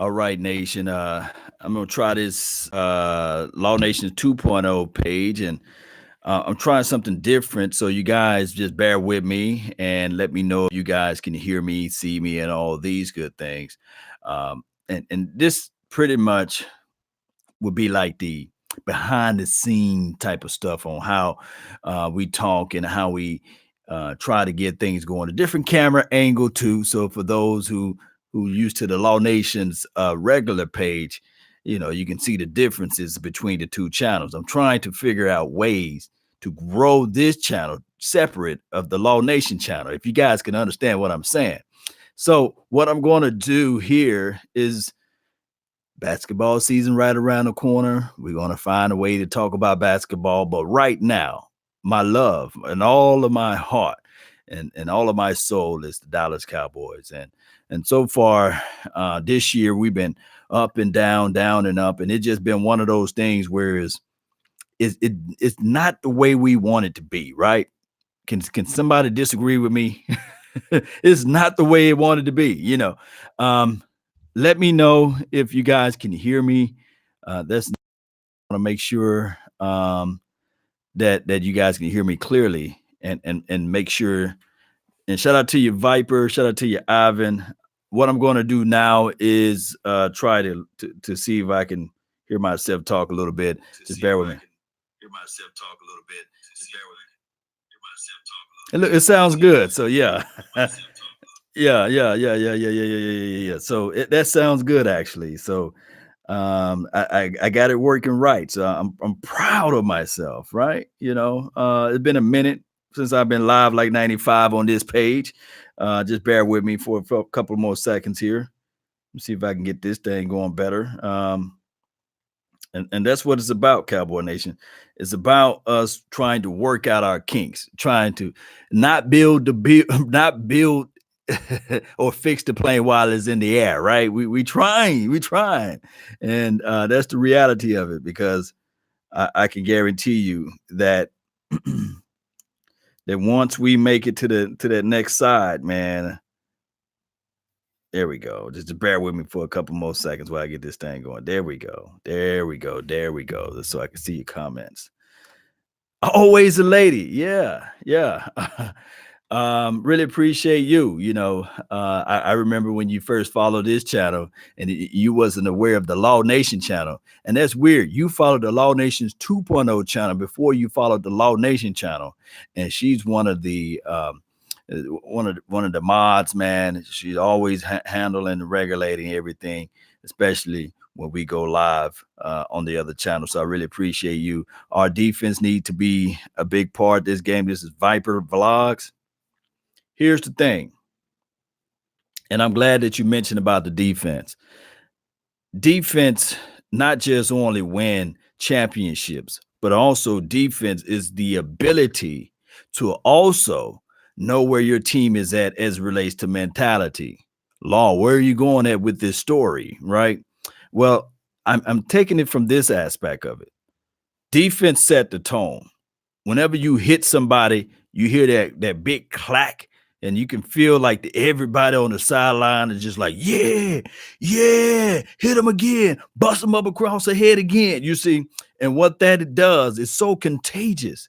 All right, Nation. I'm gonna try this Law Nations 2.0 page, and I'm trying something different. So you guys just bear with me and let me know if you guys can hear me, see me, and all these good things. And this pretty much would be like the behind the scene type of stuff on how we talk and how we try to get things going. A different camera angle too. So for those who used to the Law Nations regular page, you know, you can see the differences between the two channels. I'm trying to figure out ways to grow this channel separate of the Law Nation channel. If you guys can understand what I'm saying. So what I'm going to do here is basketball season right around the corner. We're going to find a way to talk about basketball. But right now, my love and all of my heart and all of my soul is the Dallas Cowboys. And so far this year, we've been up and down and up. And it's just been one of those things where it's not the way we want it to be, right? Can somebody disagree with me? It's not the way it wanted to be, you know. Um, Let me know if you guys can hear me. That's want to make sure that you guys can hear me clearly and make sure. And shout out to you, Viper. Shout out to you, Ivan. What I'm going to do now is try to see if I can hear myself talk a little bit. Just bear with me. Hear myself talk a little bit. Just bear with me. Hear myself talk a little bit. It sounds good. So yeah. Yeah. So that sounds good actually. So I got it working right. So I'm proud of myself, right? You know, it's been a minute since I've been live like 95 on this page. Just bear with me for a couple more seconds here. Let's see if I can get this thing going better. And that's what it's about, Cowboy Nation. It's about us trying to work out our kinks, trying to not build the build, not build or fix the plane while it's in the air, right? We trying, and that's the reality of it. Because I can guarantee you that that once we make it to that next side, man. There we go. Just bear with me for a couple more seconds while I get this thing going. There we go. There we go. There we go. So I can see your comments. Always a lady. Yeah. Really appreciate you. You know, I remember when you first followed this channel and you wasn't aware of the Law Nation channel. And that's weird. You followed the Law Nations 2.0 channel before you followed the Law Nation channel. And she's one of the one of the mods, man. She's always handling and regulating everything, especially when we go live on the other channel. So I really appreciate you. Our defense need to be a big part of this game. This is Viper Vlogs. Here's the thing, and I'm glad that you mentioned about the defense. Defense not just only win championships, but also defense is the ability to also know where your team is at as it relates to mentality. Law, where are you going at with this story, right? Well, I'm taking it from this aspect of it. Defense set the tone. Whenever you hit somebody, you hear that big clack, and you can feel like everybody on the sideline is just like, yeah, hit him again, bust him up across the head again. You see, and what that does is so contagious.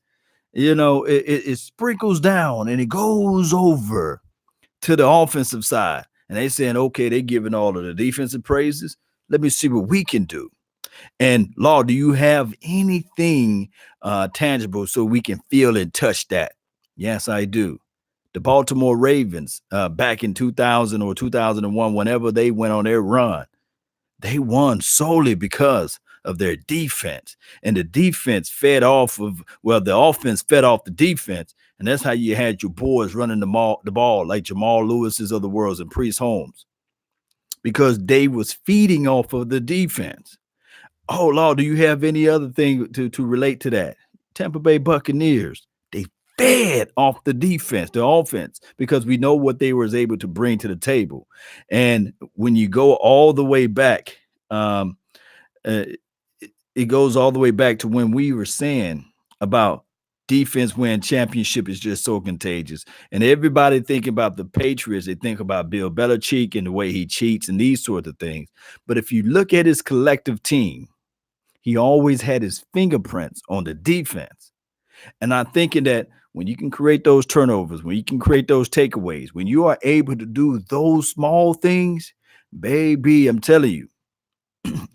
You know, it sprinkles down and it goes over to the offensive side. And they saying, okay, they're giving all of the defensive praises. Let me see what we can do. And Law, do you have anything tangible so we can feel and touch that? Yes, I do. The Baltimore Ravens back in 2000 or 2001, whenever they went on their run, they won solely because of their defense. And the defense fed off of, well, the offense fed off the defense. And that's how you had your boys running the ball like Jamal Lewis's of the world and Priest Holmes, because they was feeding off of the defense. Oh, Law, do you have any other thing to relate to that? Tampa Bay Buccaneers, they fed off the defense, the offense, because we know what they was able to bring to the table. And when you go all the way back, it goes all the way back to when we were saying about Defense win championship is just so contagious. And everybody thinking about the Patriots, they think about Bill Belichick and the way he cheats and these sorts of things. But if you look at his collective team, he always had his fingerprints on the defense. And I'm thinking that when you can create those turnovers, when you can create those takeaways, when you are able to do those small things, baby, I'm telling you,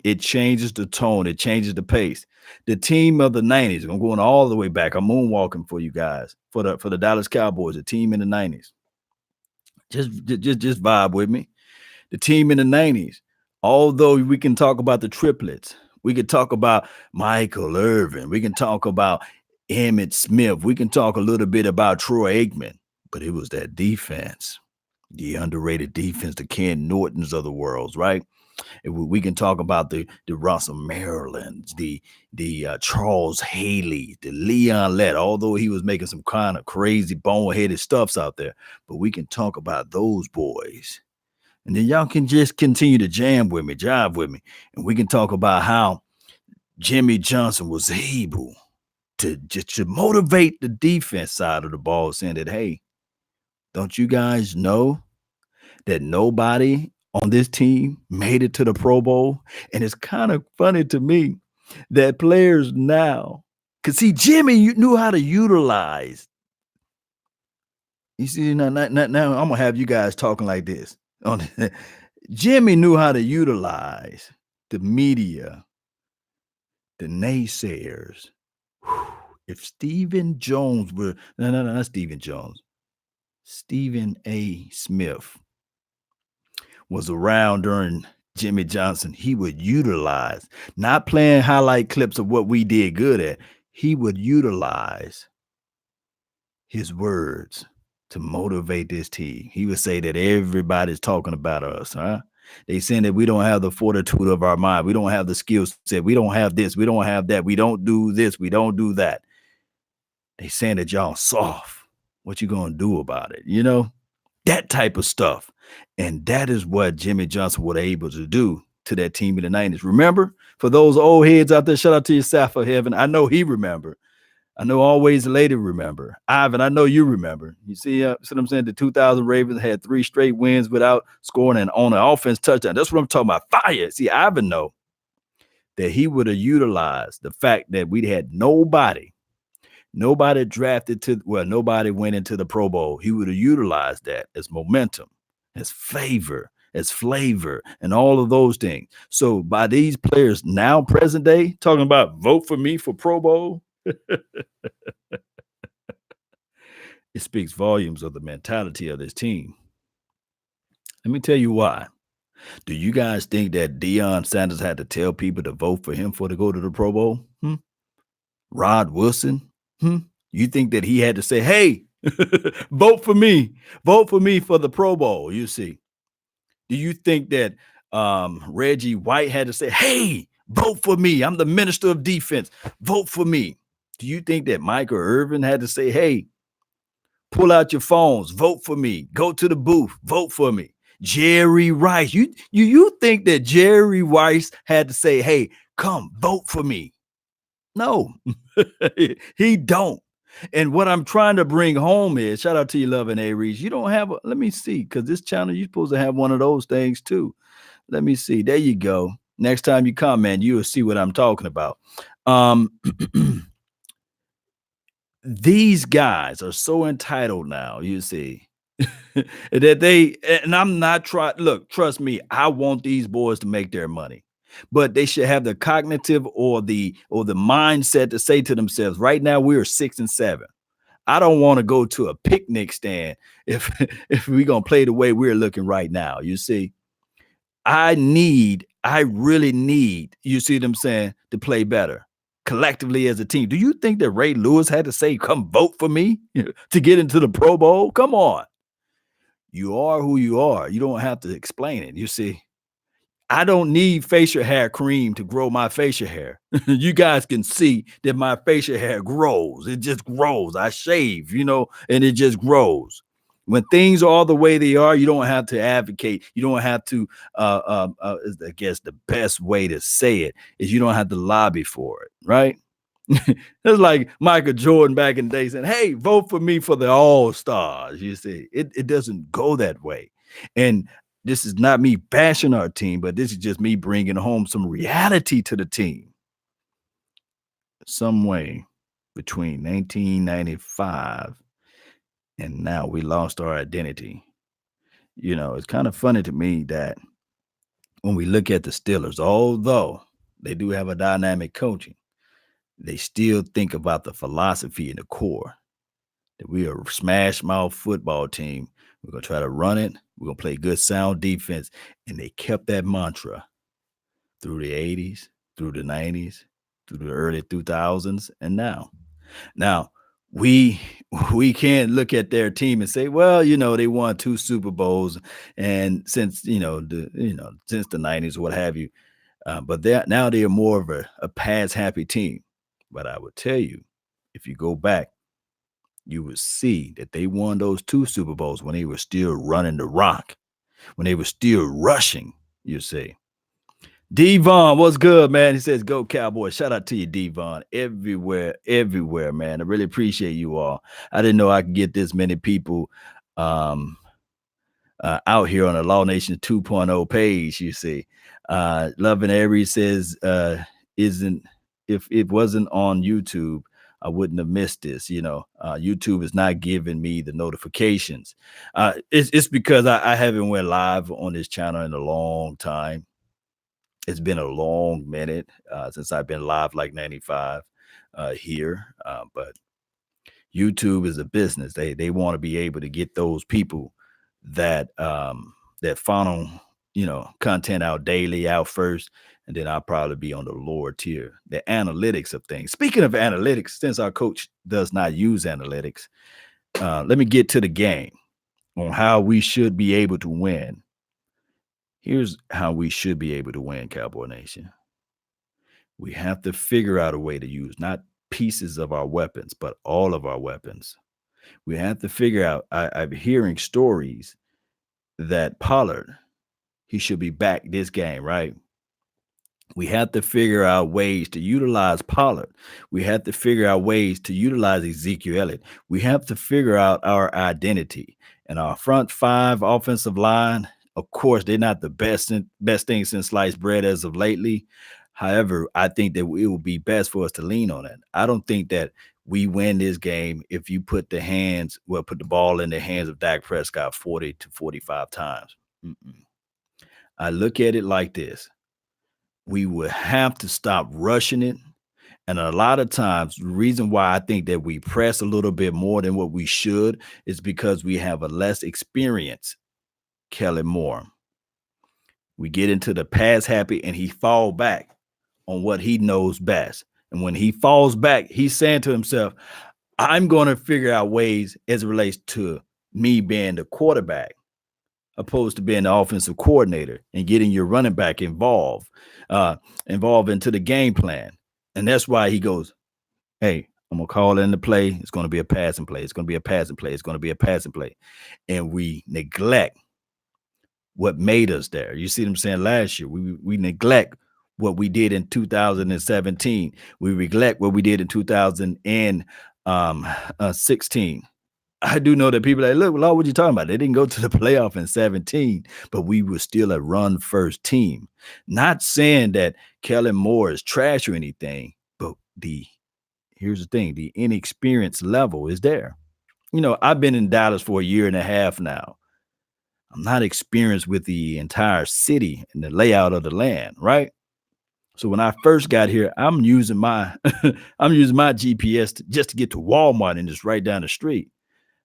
it changes the tone, it changes the pace. The team of the 90s, I'm going all the way back. I'm moonwalking for you guys, for the Dallas Cowboys, the team in the 90s. Just vibe with me. The team in the 90s, although we can talk about the triplets, we could talk about Michael Irvin, we can talk about Emmitt Smith, we can talk a little bit about Troy Aikman, but it was that defense, the underrated defense, the Ken Nortons of the world, right? We can talk about the Russell Marylands, the Charles Haley, the Leon Lett, although he was making some kind of crazy boneheaded stuffs out there, but we can talk about those boys. And then y'all can just continue to jam with me, jive with me. And we can talk about how Jimmy Johnson was able to just to motivate the defense side of the ball, saying that, hey, don't you guys know that nobody on this team made it to the Pro Bowl? And it's kind of funny to me that players now, because see, Jimmy you knew how to utilize. You see, now I'm gonna have you guys talking like this. Jimmy knew how to utilize the media, the naysayers. If Stephen Jones were no, not Stephen Jones, Stephen A. Smith was around during Jimmy Johnson, he would utilize, not playing highlight clips of what we did good at, he would utilize his words to motivate this team. He would say that everybody's talking about us, huh? They saying that we don't have the fortitude of our mind. We don't have the skill set. We don't have this. We don't have that. We don't do this. We don't do that. They saying that y'all soft. What you gonna do about it? You know, that type of stuff. And that is what Jimmy Johnson was able to do to that team in the 90s. Remember, for those old heads out there, shout out to your Sappho Heaven. I know he remembered. I know always later remember. Ivan, I know you remember. You see what I'm saying? The 2000 Ravens had 3 straight wins without scoring and on an offense touchdown. That's what I'm talking about. Fire. See, Ivan know that he would have utilized the fact that we had nobody drafted to, well, nobody went into the Pro Bowl. He would have utilized that as momentum, as favor, as flavor, and all of those things. So by these players now, present day, talking about vote for me for Pro Bowl, it speaks volumes of the mentality of this team. Let me tell you why. Do you guys think that Deion Sanders had to tell people to vote for him for to go to the Pro Bowl? Rod Wilson? You think that he had to say, hey, vote for me for the Pro Bowl? You see. Do you think that Reggie White had to say, hey, vote for me? I'm the minister of defense. Vote for me. Do you think that Michael Irvin had to say, hey, pull out your phones, vote for me, go to the booth, vote for me? Jerry Rice. You think that Jerry Rice had to say, hey, come vote for me? No, he don't. And what I'm trying to bring home is, shout out to you, Love and Aries. You don't have, let me see, because this channel, you're supposed to have one of those things too. Let me see. There you go. Next time you comment, you will see what I'm talking about. These guys are so entitled now, you see, that they, and I'm not trying, look, trust me, I want these boys to make their money. But they should have the cognitive or the mindset to say to themselves, right now we're 6-7. I don't want to go to a picnic stand if we're gonna play the way we're looking right now. You see, I really need, you see what I'm saying, to play better collectively as a team. Do you think that Ray Lewis had to say, come vote for me to get into the Pro Bowl? Come on. You are who you are. You don't have to explain it. You see, I don't need facial hair cream to grow my facial hair. You guys can see that my facial hair grows. It just grows. I shave, and it just grows. When things are the way they are, you don't have to advocate. You don't have to, I guess the best way to say it is you don't have to lobby for it, right? It's like Michael Jordan back in the day saying, "Hey, vote for me for the All Stars." You see, it doesn't go that way, and this is not me bashing our team, but this is just me bringing home some reality to the team. Some way between 1995 and now, we lost our identity. It's kind of funny to me that when we look at the Steelers, although they do have a dynamic coaching, they still think about the philosophy in the core that we are a smash mouth football team. We're gonna try to run it. We're gonna play good sound defense. And they kept that mantra through the 80s, through the 90s, through the early 2000s, and now. Now, we we can't look at their team and say, well, they won 2 Super Bowls, and since since the 90s, what have you. But they're more of a pass happy team. But I would tell you, if you go back, you would see that they won those 2 Super Bowls when they were still running the rock, when they were still rushing, you see. Devon, what's good, man? He says, "Go Cowboys." Shout out to you, Devon. Everywhere, everywhere, man. I really appreciate you all. I didn't know I could get this many people um, out here on the Law Nation 2.0 page. You see, Love and Aries says, "Isn't if it wasn't on YouTube, I wouldn't have missed this. YouTube is not giving me the notifications. It's because I haven't went live on this channel in a long time. It's been a long minute since I've been live like 95 here. But YouTube is a business. They want to be able to get those people that funnel, content out daily out first, and then I'll probably be on the lower tier. The analytics of things. Speaking of analytics, since our coach does not use analytics, let me get to the game on how we should be able to win. Here's how we should be able to win, Cowboy Nation. We have to figure out a way to use not pieces of our weapons, but all of our weapons. We have to figure out. I'm hearing stories that Pollard, he should be back this game, right? We have to figure out ways to utilize Pollard. We have to figure out ways to utilize Ezekiel Elliott. We have to figure out our identity and our front five offensive line. Of course, they're not the best thing since sliced bread as of lately. However, I think that it will be best for us to lean on it. I don't think that we win this game if you put the ball in the hands of Dak Prescott 40 to 45 times. Mm-mm. I look at it like this. We would have to stop rushing it. And a lot of times, the reason why I think that we press a little bit more than what we should is because we have a less experienced Kellen Moore. We get into the pass happy and he fall back on what he knows best. And when he falls back, he's saying to himself, I'm going to figure out ways as it relates to me being the quarterback, opposed to being the offensive coordinator and getting your running back involved into the game plan. And that's why he goes, hey, I'm going to call in the play. It's going to be a passing play. It's going to be a passing play. It's going to be a passing play. And we neglect what made us there. You see what I'm saying? Last year, we neglect what we did in 2017. We neglect what we did in 2016. I do know that people are like, look, Lord, what you talking about? They didn't go to the playoff in 17, but we were still a run first team. Not saying that Kellen Moore is trash or anything, but here's the thing, the inexperience level is there. I've been in Dallas for a year and a half now. I'm not experienced with the entire city and the layout of the land, right? So when I first got here, I'm using my GPS just to get to Walmart and just right down the street.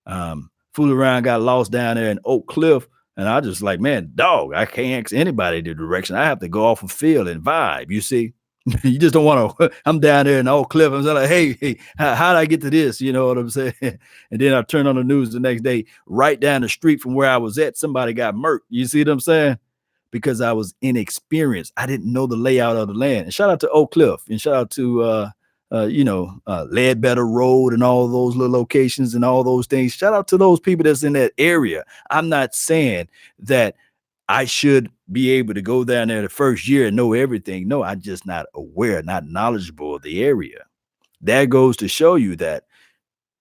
Fool around, got lost down there in Oak Cliff, and I just like, man, dog, I can't ask anybody the direction. I have to go off a feel and vibe. You see, you just don't want to. I'm down there in Oak Cliff. I'm like, hey, how did I get to this? You know what I'm saying? And then I turn on the news the next day, right down the street from where I was at, somebody got murked. You see what I'm saying? Because I was inexperienced. I didn't know the layout of the land. And shout out to Oak Cliff and shout out to Ledbetter Road and all those little locations and all those things. Shout out to those people that's in that area. I'm not saying that I should be able to go down there the first year and know everything. No, I'm just not aware, not knowledgeable of the area. That goes to show you that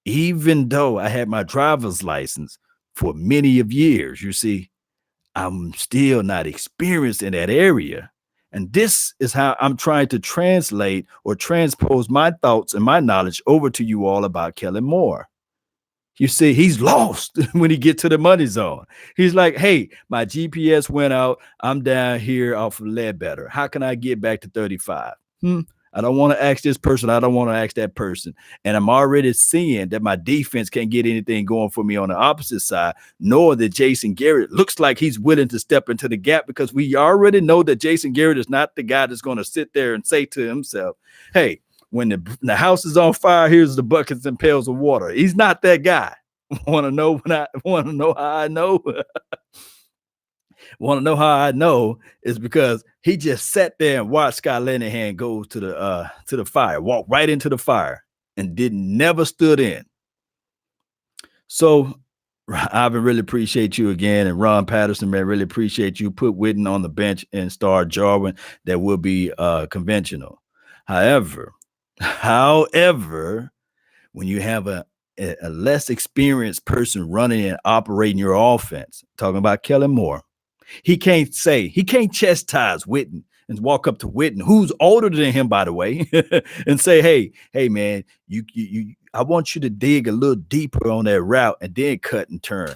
even though I had my driver's license for many of years, you see, I'm still not experienced in that area. And this is how I'm trying to translate or transpose my thoughts and my knowledge over to you all about Kellen Moore. You see, he's lost when he get to the money zone. He's like, hey, my GPS went out. I'm down here off of Ledbetter. How can I get back to 35? Hmm. I don't want to ask this person. I don't want to ask that person. And I'm already seeing that my defense can't get anything going for me on the opposite side, nor that Jason Garrett looks like he's willing to step into the gap, because we already know that Jason Garrett is not the guy that's going to sit there and say to himself, hey, when the house is on fire, here's the buckets and pails of water. He's not that guy. Want to know when I want to know how I know? Want to know how I know is because he just sat there and watched Scott Linehan go to the fire, walk right into the fire, and didn't never stood in. So Ivan, really appreciate you again, and Ron Patterson, man, really appreciate you. Put Witten on the bench and start Jarwin. That will be conventional. However, when you have a less experienced person running and operating your offense, talking about Kellen Moore, he can't chastise Witten and walk up to Witten, who's older than him, by the way, and say, hey, man, I want you to dig a little deeper on that route and then cut and turn,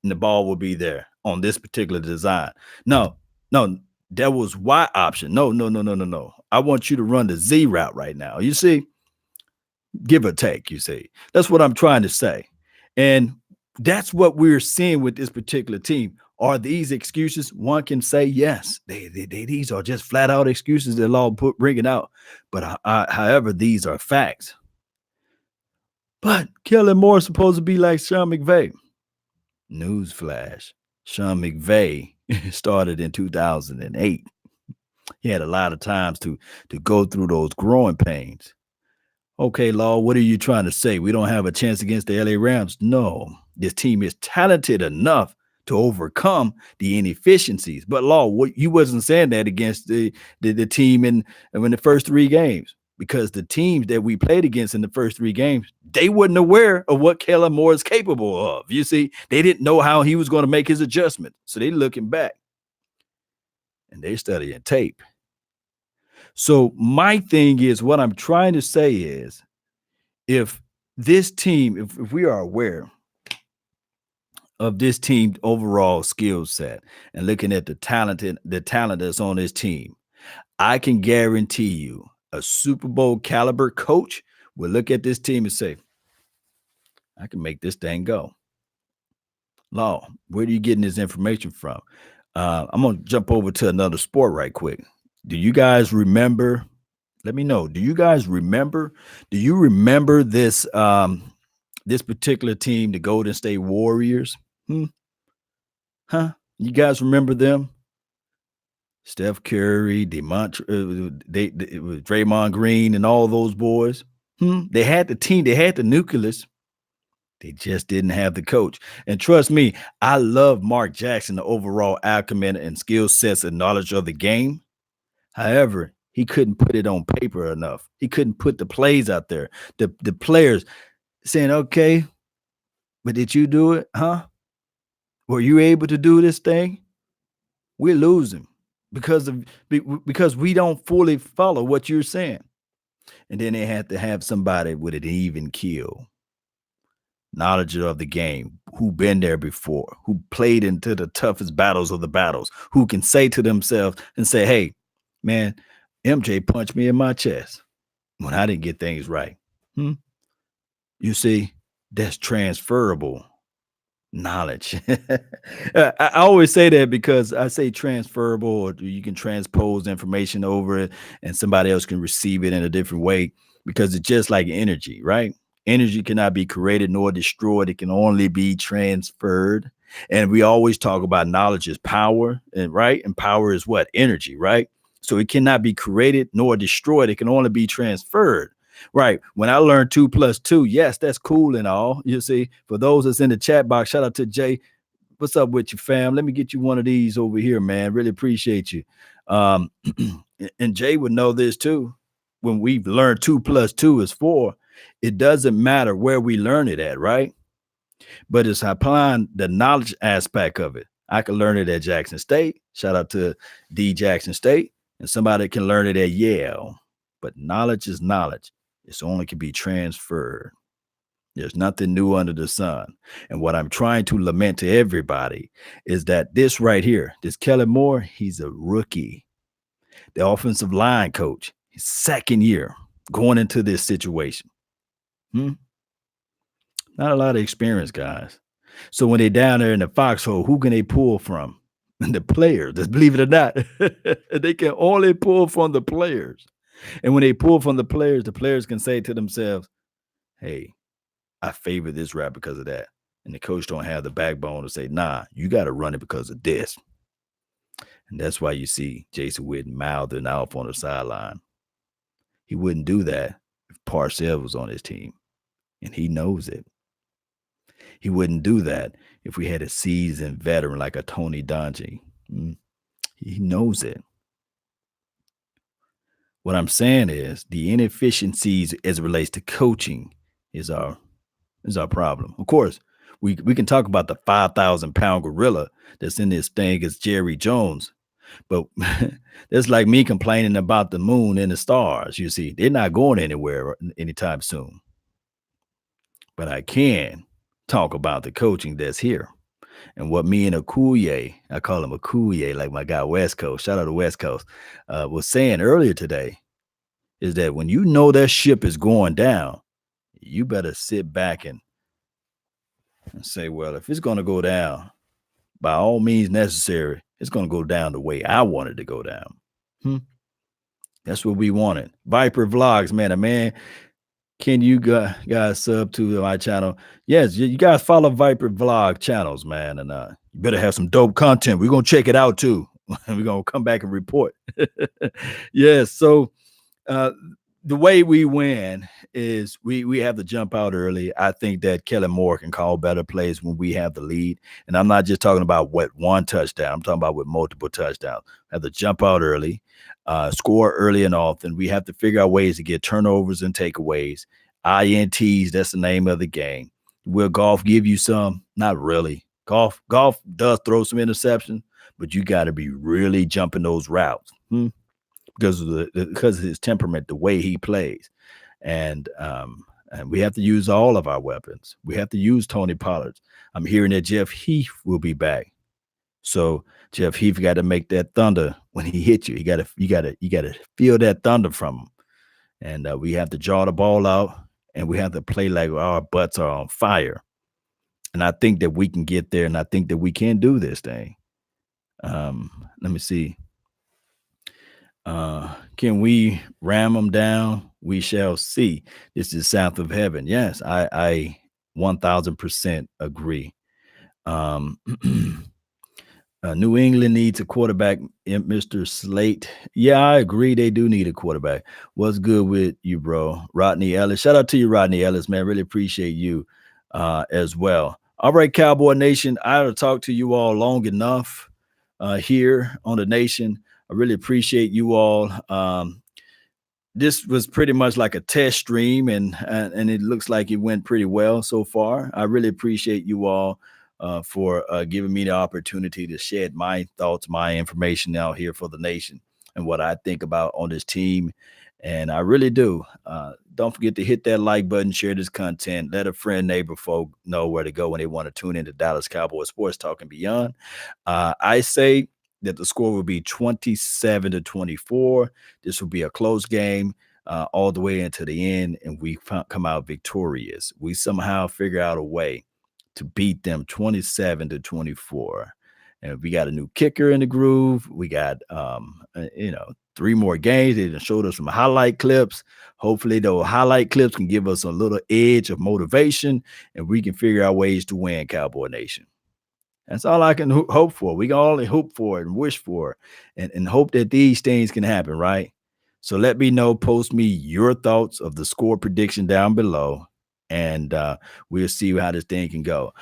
and the ball will be there on this particular design. No, that was Y option. No. I want you to run the Z route right now. You see, give or take, you see. That's what I'm trying to say. And that's what we're seeing with this particular team. Are these excuses? One can say yes. These are just flat out excuses that Law bringing out. But however, these are facts. But Kellen Moore is supposed to be like Sean McVay. Newsflash: Sean McVay started in 2008. He had a lot of times to go through those growing pains. Okay, Law, what are you trying to say? We don't have a chance against the LA Rams? No, this team is talented enough to overcome the inefficiencies. But Law, you wasn't saying that against the team in the first 3 games, because the teams that we played against in the first 3 games, they wasn't aware of what Kellen Moore is capable of. You see, they didn't know how he was going to make his adjustment. So they looking back and they studying tape. So my thing is, what I'm trying to say is, if this team, if we are aware of this team overall skill set and looking at the talent that's on this team, I can guarantee you a Super Bowl caliber coach will look at this team and say, I can make this thing go. Law, where are you getting this information from? I'm going to jump over to another sport right quick. Do you guys remember? Let me know. Do you guys remember? Do you remember this this particular team, the Golden State Warriors? Huh? You guys remember them? Steph Curry, Draymond Green, and all those boys. They had the team. They had the nucleus. They just didn't have the coach. And trust me, I love Mark Jackson, the overall acumen and skill sets and knowledge of the game. However, he couldn't put it on paper enough. He couldn't put the plays out there. The players saying, okay, but did you do it? Huh? Were you able to do this thing? We're losing because we don't fully follow what you're saying. And then they had to have somebody with an even keel, knowledge of the game, who been there before, who played into the toughest battles of the battles, who can say to themselves and say, hey, man, MJ punched me in my chest when I didn't get things right. You see, that's transferable knowledge. I always say that because I say transferable, or you can transpose information over it and somebody else can receive it in a different way, because it's just like energy, right? Energy cannot be created nor destroyed. It can only be transferred. And we always talk about knowledge is power, and right? And power is what? Energy, right? So it cannot be created nor destroyed. It can only be transferred. Right. When I learned 2 + 2, yes, that's cool and all. You see, for those that's in the chat box, shout out to Jay. What's up with you, fam? Let me get you one of these over here, man. Really appreciate you. And Jay would know this too. when we've learned 2 plus 2 is 4, it doesn't matter where we learn it at, right? But it's applying the knowledge aspect of it. I can learn it at Jackson State. Shout out to D Jackson State. And somebody can learn it at Yale. But knowledge is knowledge. It's only can be transferred. There's nothing new under the sun. And what I'm trying to lament to everybody is that this right here, this Kellen Moore, he's a rookie. The offensive line coach, his second year going into this situation. Hmm? Not a lot of experience, guys. So when they're down there in the foxhole, who can they pull from? The players. Just believe it or not, they can only pull from the players. And when they pull from the players can say to themselves, "Hey, I favor this rap because of that." And the coach don't have the backbone to say, "Nah, you got to run it because of this." And that's why you see Jason Witten mouthing off on the sideline. He wouldn't do that if Parcells was on his team, and he knows it. He wouldn't do that if we had a seasoned veteran like a Tony Dungy. He knows it. What I'm saying is the inefficiencies as it relates to coaching is our problem. Of course, we can talk about the 5,000-pound gorilla that's in this thing as Jerry Jones, but that's like me complaining about the moon and the stars. You see, they're not going anywhere anytime soon. But I can talk about the coaching that's here. And what me and Akuye, I call him Akuye, like my guy West Coast, shout out to West Coast, was saying earlier today is that when you know that ship is going down, you better sit back and say, well, if it's going to go down, by all means necessary, it's going to go down the way I wanted to go down. That's what we wanted. Viper Vlogs, man, can you guys sub to my channel? Yes, you guys follow Viper Vlog channels, man, and you better have some dope content. We're gonna check it out too. We're gonna come back and report. Yes, so the way we win is we have to jump out early. I think that Kellen Moore can call better plays when we have the lead, and I'm not just talking about one touchdown. I'm talking about with multiple touchdowns. Have to jump out early. Score early and often. We have to figure out ways to get turnovers and takeaways. INTs, that's the name of the game. Will golf give you some? Not really. Golf does throw some interceptions, but you got to be really jumping those routes because of his temperament, the way he plays. And we have to use all of our weapons. We have to use Tony Pollard. I'm hearing that Jeff Heath will be back. So Jeff Heath got to make that thunder when he hits you. You gotta feel that thunder from him. And we have to draw the ball out, and we have to play like our butts are on fire. And I think that we can get there, and I think that we can do this thing. Let me see. Can we ram them down? We shall see. This is south of heaven. Yes, I 1000% agree. New England needs a quarterback, Mr. Slate. Yeah, I agree. They do need a quarterback. What's good with you, bro? Rodney Ellis. Shout out to you, Rodney Ellis, man. Really appreciate you as well. All right, Cowboy Nation. I have talked to you all long enough here on the Nation. I really appreciate you all. This was pretty much like a test stream, and it looks like it went pretty well so far. I really appreciate you all for giving me the opportunity to shed my thoughts, my information out here for the nation and what I think about on this team. And I really do. Don't forget to hit that like button, share this content, let a friend, neighbor, folk know where to go when they want to tune into Dallas Cowboys Sports Talk and beyond. I say that the score will be 27-24. This will be a close game all the way into the end, and we come out victorious. We somehow figure out a way to beat them 27-24. And we got a new kicker in the groove. We got 3 more games. They showed us some highlight clips. Hopefully those highlight clips can give us a little edge of motivation, and we can figure out ways to win, Cowboy Nation. That's all I can hope for. We can only hope for it and wish for it and hope that these things can happen, right? So let me know, post me your thoughts of the score prediction down below, and we'll see how this thing can go.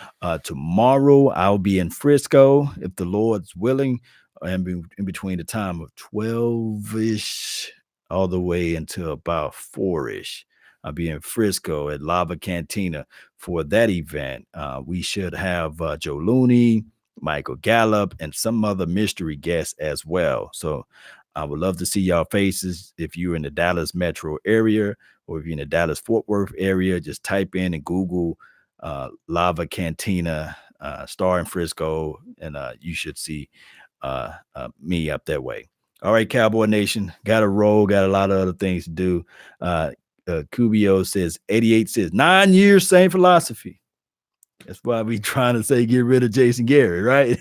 Tomorrow, I'll be in Frisco, if the Lord's willing, and in between the time of 12-ish all the way until about 4-ish. I'll be in Frisco at Lava Cantina for that event. We should have Joe Looney, Michael Gallup, and some other mystery guests as well. So I would love to see y'all faces. If you're in the Dallas metro area or if you're in the Dallas Fort Worth area, just type in and Google Lava Cantina Star in Frisco, and you should see me up that way. All right, Cowboy Nation, got to roll, got a lot of other things to do. Cubio says 88 says 9 years, same philosophy. That's why we trying to say get rid of Jason Gary, right?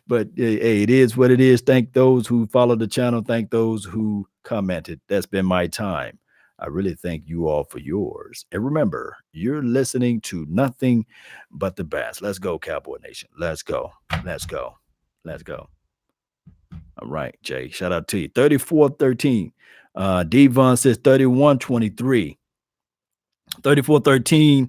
But hey, it is what it is. Thank those who follow the channel. Thank those who commented. That's been my time. I really thank you all for yours. And remember, you're listening to nothing but the best. Let's go, Cowboy Nation. Let's go. Let's go. Let's go. All right, Jay. Shout out to you. 34-13. Devon says 31-23. 34-13.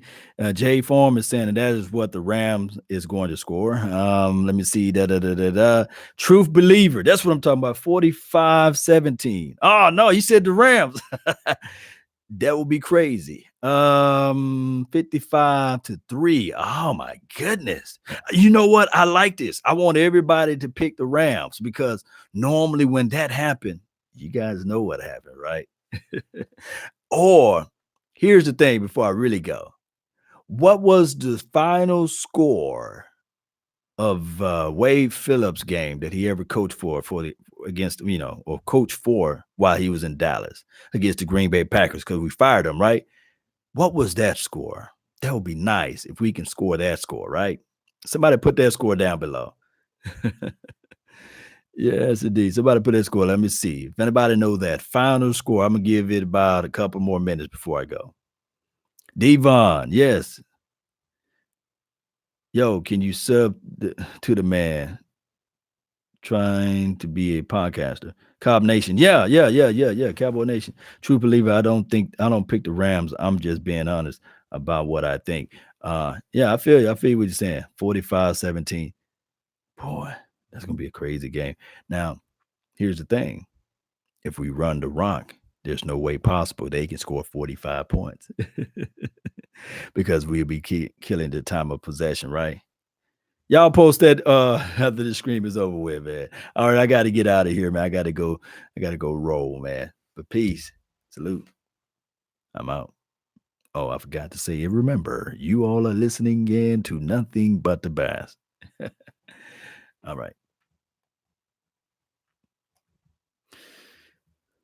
Jay Form is saying that is what the Rams is going to score. Let me see. Truth believer. That's what I'm talking about. 45-17. Oh, no, he said the Rams. That would be crazy. 55-3. Oh my goodness. You know what? I like this. I want everybody to pick the Rams because normally when that happened, you guys know what happened, right? Or here's the thing before I really go. What was the final score of Wade Phillips game that he ever coached for the against, or coached for while he was in Dallas against the Green Bay Packers? Because we fired him, right? What was that score? That would be nice if we can score that score, right? Somebody put that score down below. Yes, indeed. Somebody put that score. Let me see. If anybody know that final score, I'm gonna give it about a couple more minutes before I go. Devon, yes. Yo, can you sub to the man trying to be a podcaster? Cobb Nation. Yeah. Cowboy Nation. True believer. I don't pick the Rams. I'm just being honest about what I think. Yeah, I feel you. I feel what you're saying. 45-17. Boy, that's gonna be a crazy game. Now, here's the thing. If we run the rock, there's no way possible they can score 45 points because we'll be killing the time of possession, right? Y'all post that after the scream is over with, man. All right, I got to get out of here, man. I got to go roll, man. But peace. Salute. I'm out. Oh, I forgot to say, remember, you all are listening in to nothing but the best. All right.